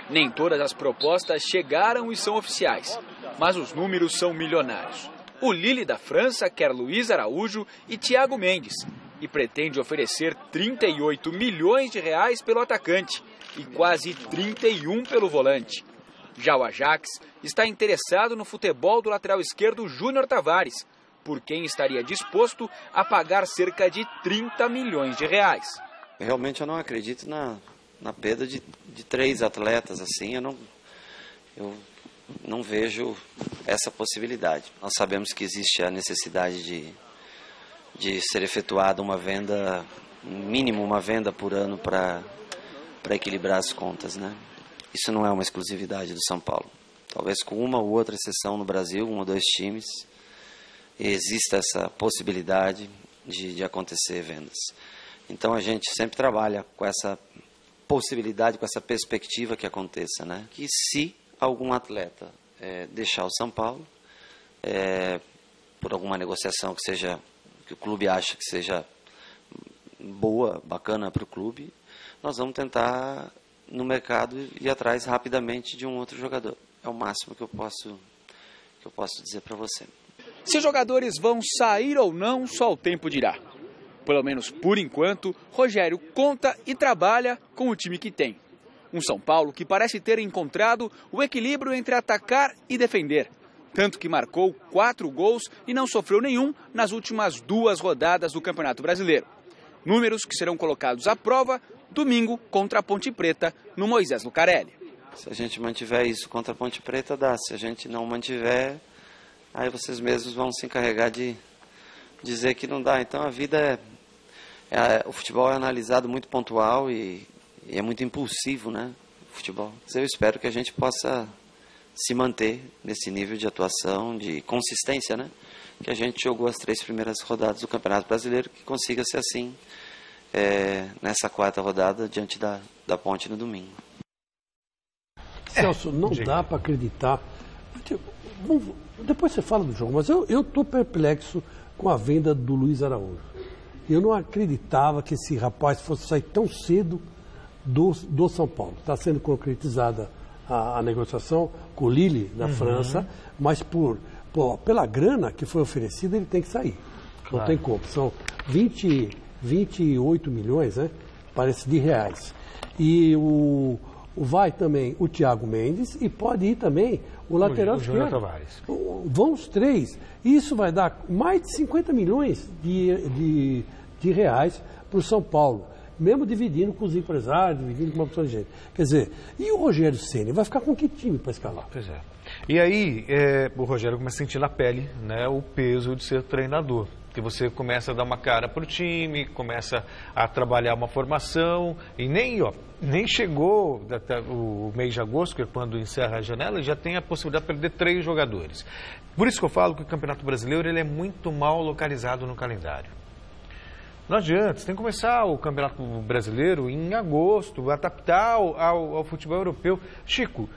Nem todas as propostas chegaram e são oficiais, mas os números são milionários. O Lille da França quer Luiz Araújo e Thiago Mendes e pretende oferecer 38 milhões de reais pelo atacante e quase 31 pelo volante. Já o Ajax está interessado no futebol do lateral esquerdo Júnior Tavares, por quem estaria disposto a pagar cerca de 30 milhões de reais. Realmente eu não acredito na perda de 3 atletas assim, eu não vejo essa possibilidade. Nós sabemos que existe a necessidade de ser efetuada uma venda, mínimo uma venda por ano para equilibrar as contas, né? Isso não é uma exclusividade do São Paulo. Talvez com uma ou outra exceção no Brasil, 1 ou 2 times, exista essa possibilidade de acontecer vendas. Então a gente sempre trabalha com essa possibilidade, com essa perspectiva que aconteça, né? Que se algum atleta deixar o São Paulo, por alguma negociação que o clube acha que seja boa, bacana para o clube, nós vamos tentar no mercado ir atrás rapidamente de um outro jogador. É o máximo que eu posso dizer para você. Se jogadores vão sair ou não, só o tempo dirá. Pelo menos por enquanto, Rogério conta e trabalha com o time que tem. Um São Paulo que parece ter encontrado o equilíbrio entre atacar e defender. Tanto que marcou 4 gols e não sofreu nenhum nas últimas 2 rodadas do Campeonato Brasileiro. Números que serão colocados à prova domingo contra a Ponte Preta no Moisés Lucarelli. Se a gente mantiver isso contra a Ponte Preta, dá. Se a gente não mantiver, aí vocês mesmos vão se encarregar de dizer que não dá. Então a vida o futebol é analisado muito pontual e é muito impulsivo, né? O futebol. Eu espero que a gente possa se manter nesse nível de atuação, de consistência, né? Que a gente jogou as 3 primeiras rodadas do Campeonato Brasileiro, que consiga ser assim nessa 4ª rodada diante da Ponte no domingo. Celso, não dá para acreditar. Depois você fala do jogo, mas eu estou perplexo com a venda do Luiz Araújo. Eu não acreditava que esse rapaz fosse sair tão cedo do São Paulo. Está sendo concretizada a negociação com o Lille, da França, mas pela grana que foi oferecida, ele tem que sair. Claro. Não tem como. São 28 milhões, né? Parece, de reais. E vai também o Thiago Mendes e pode ir também o lateral esquerdo. Tavares. Vão os 3. Isso vai dar mais de 50 milhões de reais para o São Paulo. Mesmo dividindo com os empresários, dividindo com uma opção de gente. Quer dizer, e o Rogério Ceni vai ficar com que time para escalar? Pois é. E aí, o Rogério começa a sentir na pele, né, o peso de ser treinador. Que você começa a dar uma cara para o time, começa a trabalhar uma formação, e nem chegou o mês de agosto, que é quando encerra a janela, já tem a possibilidade de perder 3 jogadores. Por isso que eu falo que o Campeonato Brasileiro ele é muito mal localizado no calendário. Não adianta, você tem que começar o Campeonato Brasileiro em agosto, adaptar ao futebol europeu. Chico,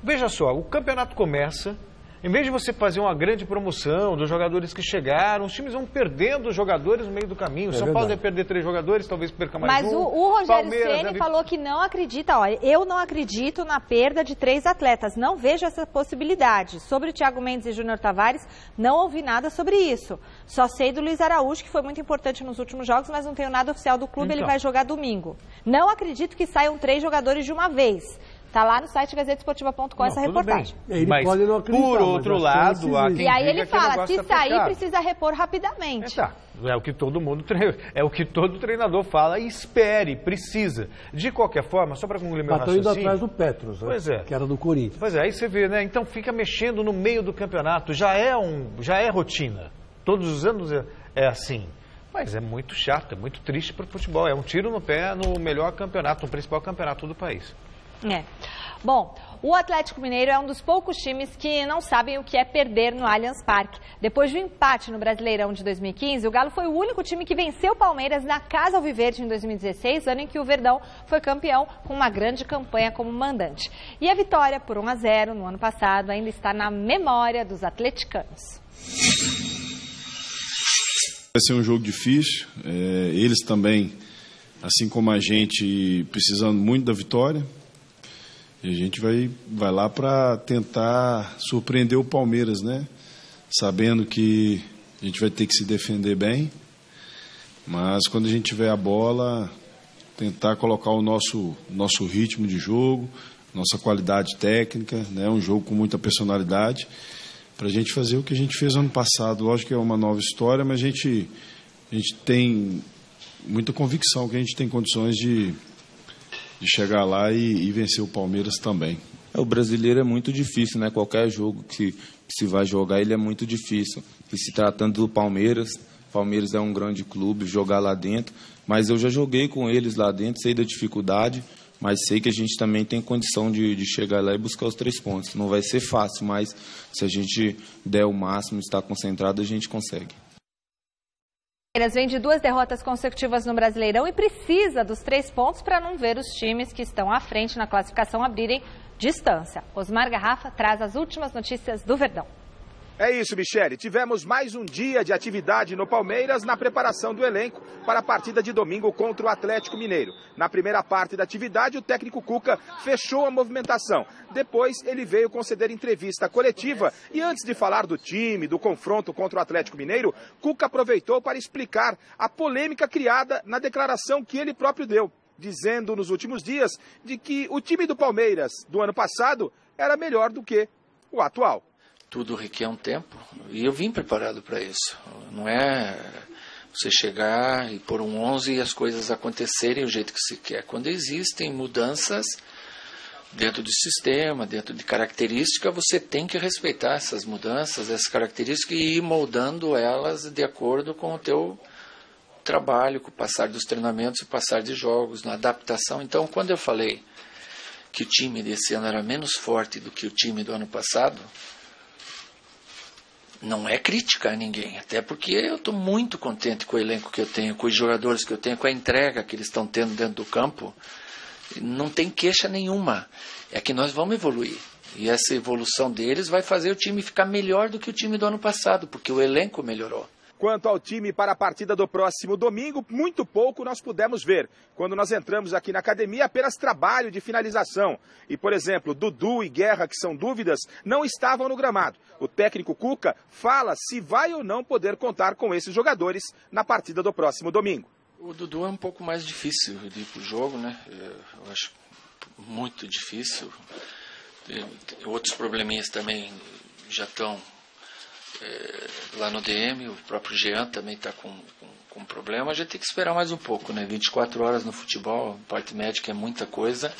veja só, o campeonato começa, em vez de você fazer uma grande promoção dos jogadores que chegaram, os times vão perdendo jogadores no meio do caminho. São Paulo deve perder 3 jogadores, talvez perca mais um. Mas o Rogério Ceni falou que não acredita, eu não acredito na perda de 3 atletas, não vejo essa possibilidade. Sobre o Thiago Mendes e Júnior Tavares, não ouvi nada sobre isso. Só sei do Luiz Araújo, que foi muito importante nos últimos jogos, mas não tenho nada oficial do clube, Ele vai jogar domingo. Não acredito que saiam 3 jogadores de uma vez. Está lá no site gazetesportiva.com essa reportagem. Ele pode não acreditar, por outro lado, há quem e aí ele fala, se sair, precisa repor rapidamente. É o que todo treinador fala, e espere, precisa. De qualquer forma, só para concluir meu raciocínio... Está indo atrás do Petros, né? Que era do Corinthians. Pois é, aí você vê, né? Então fica mexendo no meio do campeonato, já é rotina. Todos os anos é assim. Mas é muito chato, é muito triste para o futebol. É um tiro no pé no melhor campeonato, no principal campeonato do país. Bom, o Atlético Mineiro é um dos poucos times que não sabem o que é perder no Allianz Parque. Depois de um empate no Brasileirão de 2015, o Galo foi o único time que venceu o Palmeiras na Casa Alviverde em 2016, ano em que o Verdão foi campeão com uma grande campanha como mandante. E a vitória por 1-0 no ano passado ainda está na memória dos atleticanos. Vai ser um jogo difícil, eles também, assim como a gente, precisando muito da vitória. E a gente vai lá para tentar surpreender o Palmeiras, né? Sabendo que a gente vai ter que se defender bem, mas quando a gente tiver a bola, tentar colocar o nosso ritmo de jogo, nossa qualidade técnica, né? Um jogo com muita personalidade, para a gente fazer o que a gente fez ano passado. Lógico que é uma nova história, mas a gente tem muita convicção que a gente tem condições de chegar lá e vencer o Palmeiras também. O brasileiro é muito difícil, né? Qualquer jogo que se vai jogar, ele é muito difícil. E se tratando do Palmeiras é um grande clube, jogar lá dentro. Mas eu já joguei com eles lá dentro, sei da dificuldade, mas sei que a gente também tem condição de chegar lá e buscar os 3 pontos. Não vai ser fácil, mas se a gente der o máximo, estar concentrado, a gente consegue. O Palmeiras vem de 2 derrotas consecutivas no Brasileirão e precisa dos 3 pontos para não ver os times que estão à frente na classificação abrirem distância. Osmar Garrafa traz as últimas notícias do Verdão. É isso, Michele. Tivemos mais um dia de atividade no Palmeiras na preparação do elenco para a partida de domingo contra o Atlético Mineiro. Na primeira parte da atividade, o técnico Cuca fechou a movimentação. Depois, ele veio conceder entrevista coletiva e antes de falar do time, do confronto contra o Atlético Mineiro, Cuca aproveitou para explicar a polêmica criada na declaração que ele próprio deu, dizendo nos últimos dias de que o time do Palmeiras do ano passado era melhor do que o atual. Tudo requer um tempo e eu vim preparado para isso. Não é você chegar e pôr um 11 e as coisas acontecerem do jeito que se quer. Quando existem mudanças dentro do sistema, dentro de característica, você tem que respeitar essas mudanças, essas características e ir moldando elas de acordo com o teu trabalho, com o passar dos treinamentos e o passar de jogos, na adaptação. Então, quando eu falei que o time desse ano era menos forte do que o time do ano passado, não é crítica a ninguém, até porque eu estou muito contente com o elenco que eu tenho, com os jogadores que eu tenho, com a entrega que eles estão tendo dentro do campo. Não tem queixa nenhuma, é que nós vamos evoluir. E essa evolução deles vai fazer o time ficar melhor do que o time do ano passado, porque o elenco melhorou. Quanto ao time para a partida do próximo domingo, muito pouco nós pudemos ver. Quando nós entramos aqui na academia, apenas trabalho de finalização. E, por exemplo, Dudu e Guerra, que são dúvidas, não estavam no gramado. O técnico Cuca fala se vai ou não poder contar com esses jogadores na partida do próximo domingo. O Dudu é um pouco mais difícil de ir para o jogo, né? Eu acho muito difícil. Outros probleminhas também já estão lá no DM, o próprio Jean também está com problema. A gente tem que esperar mais um pouco, né? 24 horas no futebol, parte médica é muita coisa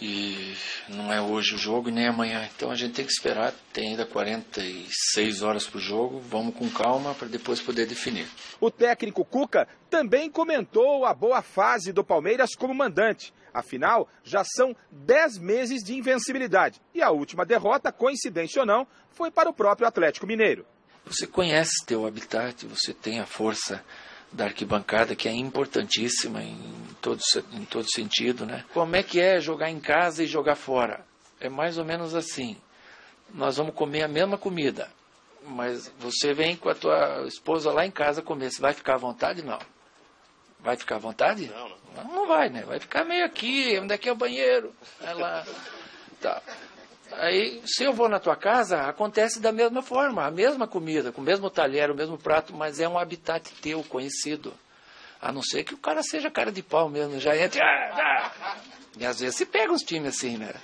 e não é hoje o jogo e nem amanhã. Então a gente tem que esperar, tem ainda 46 horas para o jogo, vamos com calma para depois poder definir. O técnico Cuca também comentou a boa fase do Palmeiras como mandante. Afinal, já são 10 meses de invencibilidade. E a última derrota, coincidência ou não, foi para o próprio Atlético Mineiro. Você conhece teu habitat, você tem a força da arquibancada, que é importantíssima em todo sentido, né? Como é que é jogar em casa e jogar fora? É mais ou menos assim. Nós vamos comer a mesma comida, mas você vem com a tua esposa lá em casa comer. Você vai ficar à vontade? Não. Vai ficar à vontade? Não vai, né? Vai ficar meio aqui, onde é que é o banheiro? Vai lá. Tá. Aí, se eu vou na tua casa, acontece da mesma forma, a mesma comida, com o mesmo talher, o mesmo prato, mas é um habitat teu, conhecido. A não ser que o cara seja cara de pau mesmo, já entra. E às vezes se pega os times assim, né?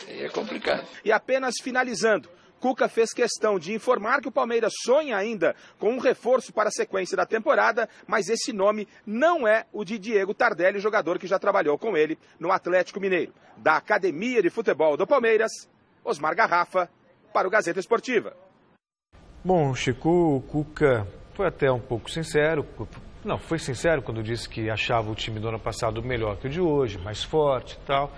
Aí é complicado. E apenas finalizando, Cuca fez questão de informar que o Palmeiras sonha ainda com um reforço para a sequência da temporada, mas esse nome não é o de Diego Tardelli, jogador que já trabalhou com ele no Atlético Mineiro. Da Academia de Futebol do Palmeiras, Osmar Garrafa, para o Gazeta Esportiva. Bom, Chico, o Cuca foi até um pouco sincero. Não, foi sincero quando disse que achava o time do ano passado melhor que o de hoje, mais forte e tal.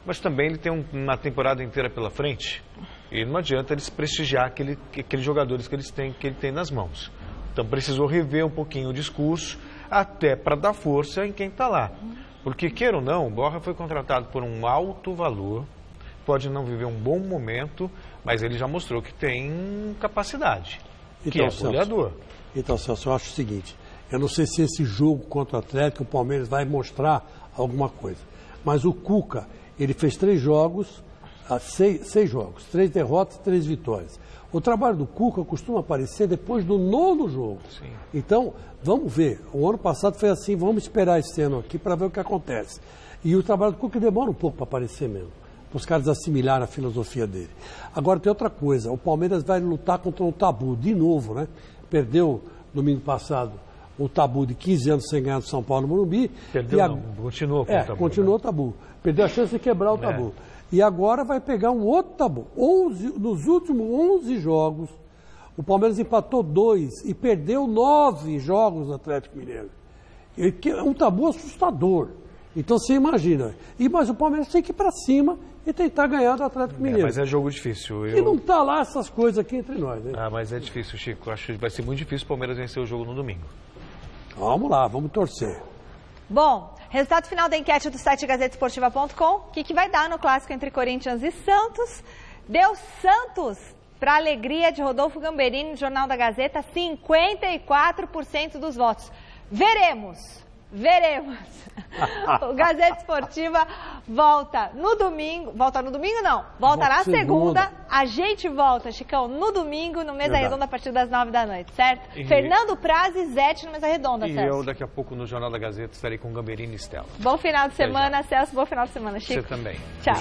mas também ele tem uma temporada inteira pela frente e não adianta eles prestigiar aqueles jogadores que ele tem nas mãos. Então precisou rever um pouquinho o discurso, até para dar força em quem está lá. Porque, queira ou não, o Borja foi contratado por um alto valor, pode não viver um bom momento, mas ele já mostrou que tem capacidade, que é goleador. Então, Celso, eu acho o seguinte, eu não sei se esse jogo contra o Atlético, o Palmeiras vai mostrar alguma coisa, mas o Cuca, ele fez 3 jogos, 6 jogos, 3 derrotas, 3 vitórias. O trabalho do Cuca costuma aparecer depois do 9º jogo. Sim. Então, vamos ver. O ano passado foi assim, vamos esperar esse ano aqui para ver o que acontece. E o trabalho do Cuca demora um pouco para aparecer mesmo, para os caras assimilarem a filosofia dele. Agora tem outra coisa, o Palmeiras vai lutar contra um tabu, de novo, né? Perdeu domingo passado o tabu de 15 anos sem ganhar do São Paulo no Morumbi. Perdeu não, continuou com o tabu. Continuou o tabu. Perdeu a chance de quebrar o tabu. E agora vai pegar um outro tabu. Nos últimos 11 jogos, o Palmeiras empatou 2 e perdeu 9 jogos no Atlético Mineiro. É um tabu assustador. Então você imagina. Mas o Palmeiras tem que ir para cima e tentar ganhar do Atlético Mineiro. Mas é jogo difícil. E não está lá essas coisas aqui entre nós. Né? Mas é difícil, Chico. Acho que vai ser muito difícil o Palmeiras vencer o jogo no domingo. Vamos lá, vamos torcer. Bom, resultado final da enquete do site gazetesportiva.com. O que vai dar no clássico entre Corinthians e Santos? Deu Santos, para a alegria de Rodolfo Gamberini, no Jornal da Gazeta, 54% dos votos. Veremos. O Gazeta Esportiva volta no domingo. Volta no domingo, não. Volta na segunda. A gente volta, Chicão, no domingo, no Mesa Redonda, a partir das 9 da noite, certo? Fernando Praz e Zete no Mesa Redonda, certo? Celso. E eu, daqui a pouco, no Jornal da Gazeta, estarei com Gamberini e Stella. Bom final de semana, Celso. Bom final de semana, Chico. Você também. Tchau.